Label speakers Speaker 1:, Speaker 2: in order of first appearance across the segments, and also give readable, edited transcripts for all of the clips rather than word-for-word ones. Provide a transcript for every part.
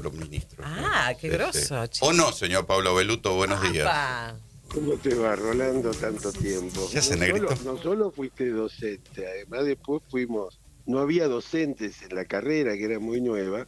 Speaker 1: los ministros.
Speaker 2: Ah, qué grosso, chico.
Speaker 1: ¿O no, señor Pablo Beluto? Buenos días.
Speaker 2: ¡Apa!
Speaker 3: ¿Cómo te va, Rolando, tanto tiempo?
Speaker 1: ¿Qué hace, negrito?
Speaker 3: No solo fuiste docente, además después no había docentes en la carrera, que era muy nueva,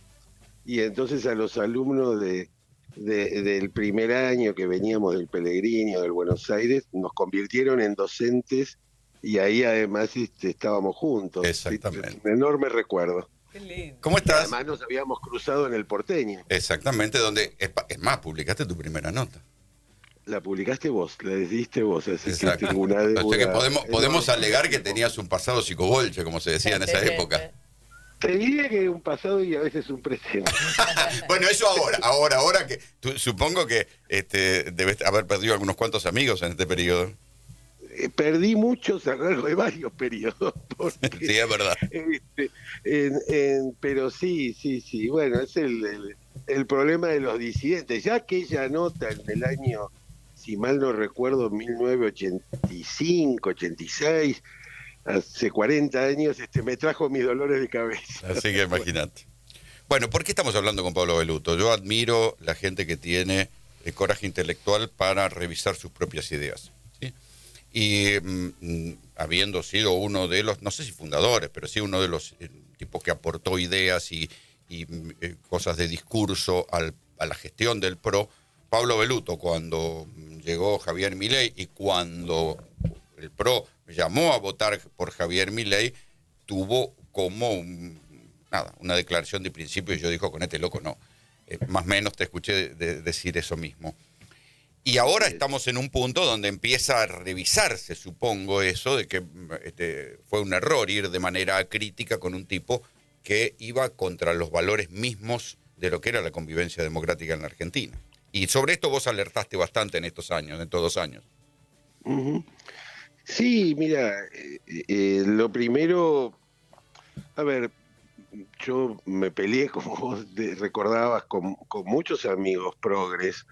Speaker 3: y entonces a los alumnos del primer año que veníamos del Pellegrini, del Buenos Aires, nos convirtieron en docentes y ahí además estábamos juntos.
Speaker 1: Exactamente.
Speaker 3: Un enorme recuerdo.
Speaker 2: Qué lindo.
Speaker 1: ¿Cómo
Speaker 3: Y
Speaker 1: estás?
Speaker 3: además nos habíamos cruzado en el Porteño.
Speaker 1: Exactamente, donde, es más, publicaste tu primera nota.
Speaker 3: La publicaste vos, la diste vos, así
Speaker 1: Exacto.
Speaker 3: que tengo una deuda.
Speaker 1: O sea que podemos
Speaker 3: enorme.
Speaker 1: alegar que tenías un pasado psicobolche, como se decía en esa época.
Speaker 3: Te diría que un pasado y a veces un presente.
Speaker 1: Bueno, eso ahora que supongo que debes haber perdido algunos cuantos amigos en este periodo.
Speaker 3: Perdí muchos a lo largo de varios periodos. Porque,
Speaker 1: Sí, es verdad.
Speaker 3: pero sí. Bueno, es el problema de los disidentes. Ya aquella nota en el año, si mal no recuerdo, 1985, 86, hace 40 años, me trajo mis dolores de cabeza.
Speaker 1: Así que imagínate. Bueno, ¿por qué estamos hablando con Pablo Beluto? Yo admiro la gente que tiene el coraje intelectual para revisar sus propias ideas, ¿sí? Y habiendo sido uno de los, no sé si fundadores, pero sí uno de los tipos que aportó ideas y cosas de discurso a la gestión del PRO, Pablo Beluto, cuando llegó Javier Milei y cuando el PRO llamó a votar por Javier Milei, tuvo como una declaración de principio y yo dijo, con este loco no. Más o menos te escuché decir eso mismo. Y ahora estamos en un punto donde empieza a revisarse, supongo, eso de que fue un error ir de manera crítica con un tipo que iba contra los valores mismos de lo que era la convivencia democrática en la Argentina. Y sobre esto vos alertaste bastante en estos 2 años.
Speaker 3: Uh-huh. Sí, mira, lo primero, a ver, yo me peleé, como vos recordabas, con muchos amigos progres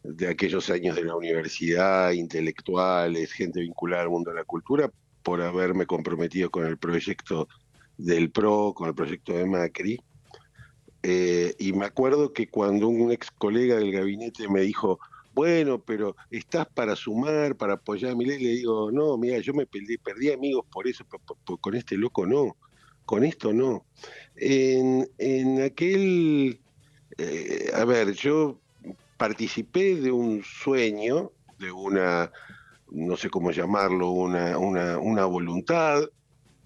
Speaker 3: de aquellos años de la universidad, intelectuales, gente vinculada al mundo de la cultura, por haberme comprometido con el proyecto del PRO, con el proyecto de Macri. Y me acuerdo que cuando un ex colega del gabinete me dijo, bueno, pero estás para sumar, para apoyar a Milei, le digo, no, mira, yo perdí amigos por eso, con este loco no, con esto no. En aquel, a ver, yo participé de un sueño, de una, no sé cómo llamarlo, una voluntad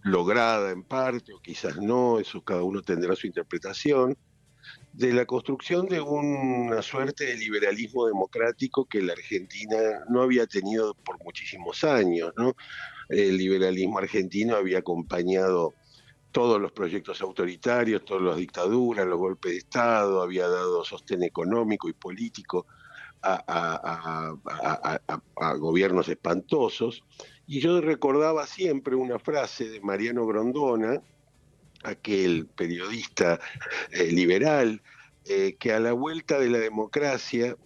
Speaker 3: lograda en parte, o quizás no, eso cada uno tendrá su interpretación, de la construcción de una suerte de liberalismo democrático que la Argentina no había tenido por muchísimos años, ¿no? El liberalismo argentino había acompañado todos los proyectos autoritarios, todas las dictaduras, los golpes de Estado, había dado sostén económico y político a gobiernos espantosos. Y yo recordaba siempre una frase de Mariano Grondona, aquel periodista liberal, que a la vuelta de la democracia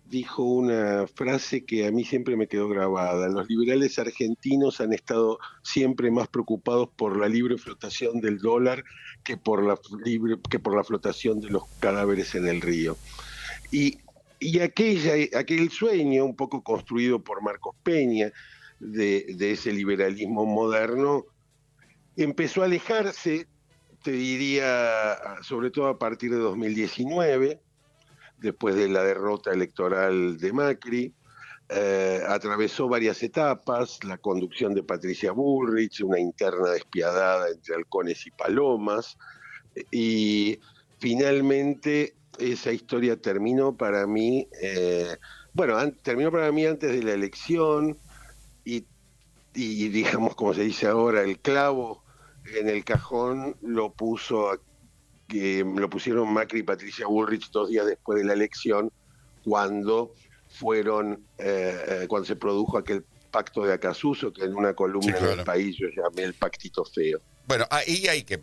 Speaker 3: dijo una frase que a mí siempre me quedó grabada. Los liberales argentinos han estado siempre más preocupados por la libre flotación del dólar que por la flotación de los cadáveres en el río. Y aquel sueño, un poco construido por Marcos Peña, de ese liberalismo moderno, empezó a alejarse, te diría, sobre todo a partir de 2019, después de la derrota electoral de Macri. Atravesó varias etapas, la conducción de Patricia Bullrich, una interna despiadada entre halcones y palomas, y finalmente esa historia terminó para mí, terminó para mí antes de la elección, y digamos, como se dice ahora, el clavo en el cajón lo pusieron Macri y Patricia Bullrich 2 días después de la elección, cuando se produjo aquel pacto de Acasuso, que en una columna en El País yo llamé el pactito feo.
Speaker 1: Bueno, ahí hay que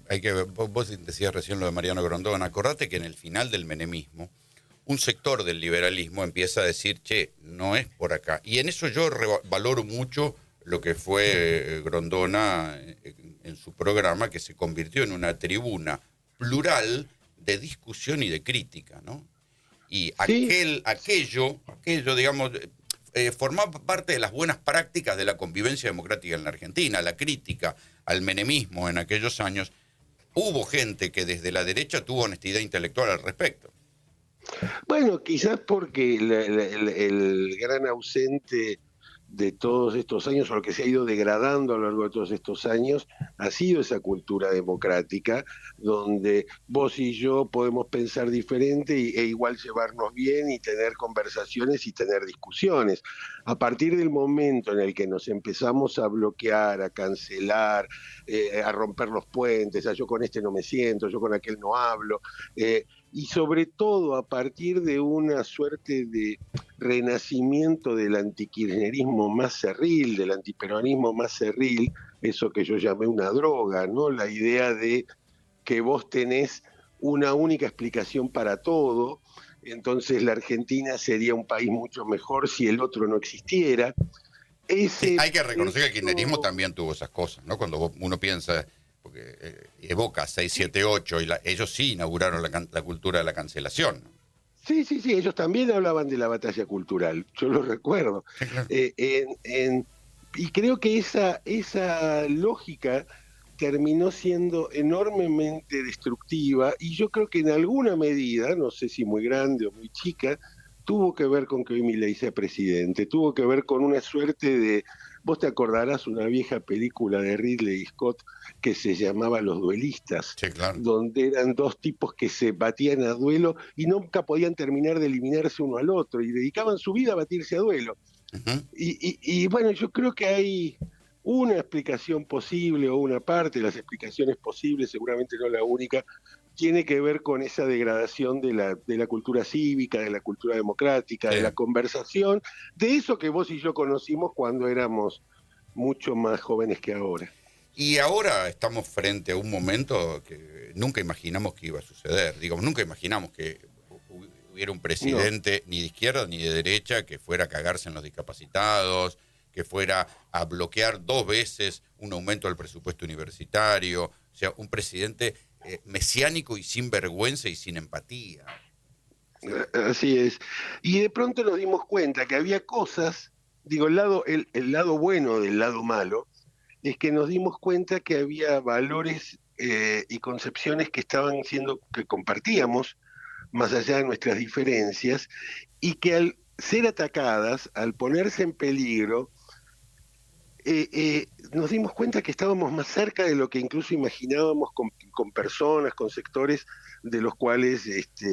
Speaker 1: vos decías recién lo de Mariano Grondona, acordate que en el final del menemismo, un sector del liberalismo empieza a decir, che, no es por acá. Y en eso yo valoro mucho lo que fue Grondona en su programa, que se convirtió en una tribuna plural de discusión y de crítica, ¿no? Y
Speaker 3: Sí,
Speaker 1: aquello, digamos, formaba parte de las buenas prácticas de la convivencia democrática en la Argentina, la crítica al menemismo en aquellos años. Hubo gente que desde la derecha tuvo honestidad intelectual al respecto.
Speaker 3: bueno, quizás porque el gran ausente de todos estos años, o lo que se ha ido degradando a lo largo de todos estos años, ha sido esa cultura democrática, donde vos y yo podemos pensar diferente e igual llevarnos bien y tener conversaciones y tener discusiones. A partir del momento en el que nos empezamos a bloquear, a cancelar, a romper los puentes, yo con este no me siento, yo con aquel no hablo, y sobre todo a partir de una suerte de renacimiento del antikirchnerismo más cerril, del antiperonismo más cerril, eso que yo llamé una droga, ¿no? La idea de que vos tenés una única explicación para todo, entonces la Argentina sería un país mucho mejor si el otro no existiera.
Speaker 1: Sí,
Speaker 3: Ese,
Speaker 1: hay que reconocer que el kirchnerismo
Speaker 3: eso,
Speaker 1: también tuvo esas cosas, ¿no? Cuando uno piensa, porque evoca 678, ellos sí inauguraron la cultura de la cancelación, ¿no?
Speaker 3: sí, sí, sí, ellos también hablaban de la batalla cultural, yo lo recuerdo.
Speaker 1: Sí, claro.
Speaker 3: Eh, en, en, y creo que esa lógica terminó siendo enormemente destructiva y yo creo que en alguna medida, no sé si muy grande o muy chica, tuvo que ver con que hoy Milei sea presidente, tuvo que ver con una suerte de, vos te acordarás una vieja película de Ridley Scott que se llamaba Los Duelistas,
Speaker 1: Sí, claro.
Speaker 3: donde eran dos tipos que se batían a duelo y nunca podían terminar de eliminarse uno al otro y dedicaban su vida a batirse a duelo.
Speaker 1: Ujú.
Speaker 3: Y bueno, yo creo que hay una explicación posible o una parte de las explicaciones posibles, seguramente no la única, tiene que ver con esa degradación de la cultura cívica, de la cultura democrática,
Speaker 1: Sí.
Speaker 3: de la conversación, de eso que vos y yo conocimos cuando éramos mucho más jóvenes que ahora.
Speaker 1: Y ahora estamos frente a un momento que nunca imaginamos que iba a suceder. Digo, nunca imaginamos que hubiera un
Speaker 3: No,
Speaker 1: presidente ni de izquierda ni de derecha que fuera a cagarse en los discapacitados, que fuera a bloquear 2 veces un aumento del presupuesto universitario. O sea, un presidente mesiánico y sin vergüenza y sin empatía. Sí.
Speaker 3: así es. Y de pronto nos dimos cuenta que había cosas, digo, el lado bueno del lado malo, es que nos dimos cuenta que había valores y concepciones que estaban siendo, que compartíamos, más allá de nuestras diferencias, y que al ser atacadas, al ponerse en peligro, nos dimos cuenta que estábamos más cerca de lo que incluso imaginábamos con personas, con sectores de los cuales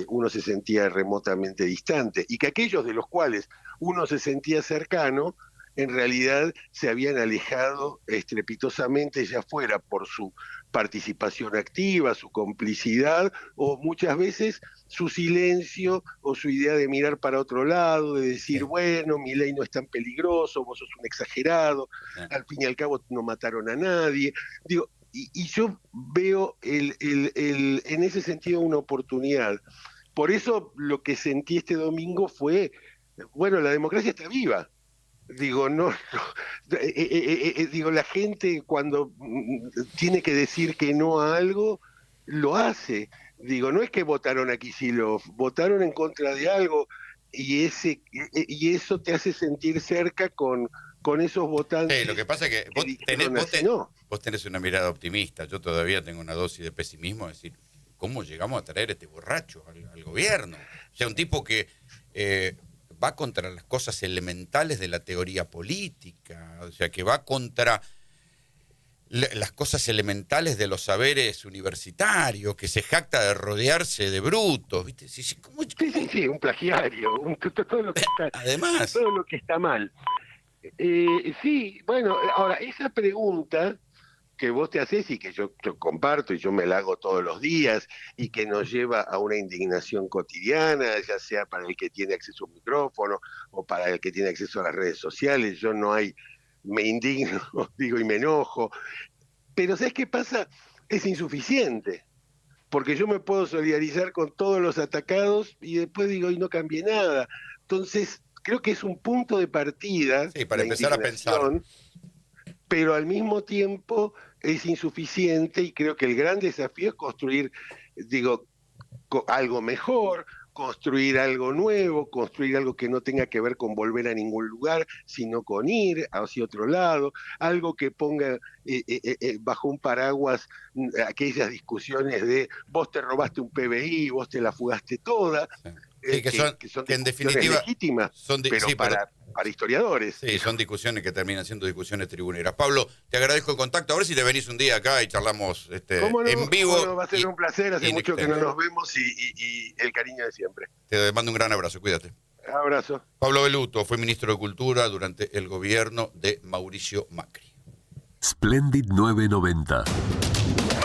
Speaker 3: uno se sentía remotamente distante, y que aquellos de los cuales uno se sentía cercano, en realidad se habían alejado estrepitosamente, ya fuera por su participación activa, su complicidad, o muchas veces su silencio o su idea de mirar para otro lado, de decir,
Speaker 1: Sí,
Speaker 3: bueno, mi ley no es tan peligroso, vos sos un exagerado,
Speaker 1: sí.
Speaker 3: al fin y al cabo no mataron a nadie. Digo, y yo veo en ese sentido una oportunidad. Por eso lo que sentí este domingo fue, bueno, la democracia está viva. Digo, no, no digo, la gente cuando tiene que decir que no a algo, lo hace. Digo, no es que votaron a Kicillof, votaron en contra de algo y eso te hace sentir cerca con esos
Speaker 1: Sí, lo que
Speaker 3: votantes
Speaker 1: pasa es que
Speaker 3: que dijeron así no.
Speaker 1: vos tenés una mirada optimista. Yo todavía tengo una dosis de pesimismo, es decir, ¿cómo llegamos a traer este borracho al gobierno? O sea, un tipo que va contra las cosas elementales de la teoría política, o sea, que va contra las cosas elementales de los saberes universitarios, que se jacta de rodearse de brutos, ¿viste? ¿Cómo,
Speaker 3: Sí, sí,
Speaker 1: cómo?
Speaker 3: sí, un plagiario,
Speaker 1: Además,
Speaker 3: todo lo que está mal. Sí, bueno, ahora, esa pregunta que vos te haces y que yo comparto y yo me la hago todos los días y que nos lleva a una indignación cotidiana, ya sea para el que tiene acceso a un micrófono o para el que tiene acceso a las redes sociales, yo no hay, me indigno, digo, y me enojo, pero ¿sabes qué pasa? Es insuficiente, porque yo me puedo solidarizar con todos los atacados y después digo, y no cambié nada. Entonces, creo que es un punto de partida,
Speaker 1: sí, para
Speaker 3: la
Speaker 1: empezar a pensar.
Speaker 3: indignación, pero al mismo tiempo es insuficiente y creo que el gran desafío es construir, digo, algo mejor, construir algo nuevo, construir algo que no tenga que ver con volver a ningún lugar, sino con ir hacia otro lado, algo que ponga bajo un paraguas aquellas discusiones de vos te robaste un PBI, vos te la fugaste toda,
Speaker 1: Sí, que son que en definitiva
Speaker 3: legítimas, pero
Speaker 1: sí,
Speaker 3: para historiadores.
Speaker 1: Sí, son discusiones que terminan siendo discusiones tribuneras. Pablo, te agradezco el contacto. A ver si te venís un día acá y charlamos
Speaker 3: ¿Cómo no?
Speaker 1: en vivo.
Speaker 3: ¿Cómo no? Va a ser un placer, hace mucho que no nos vemos y el cariño de siempre.
Speaker 1: Te mando un gran abrazo, cuídate.
Speaker 3: Abrazo.
Speaker 1: Pablo Belluto fue ministro de Cultura durante el gobierno de Mauricio Macri.
Speaker 2: Splendid 990.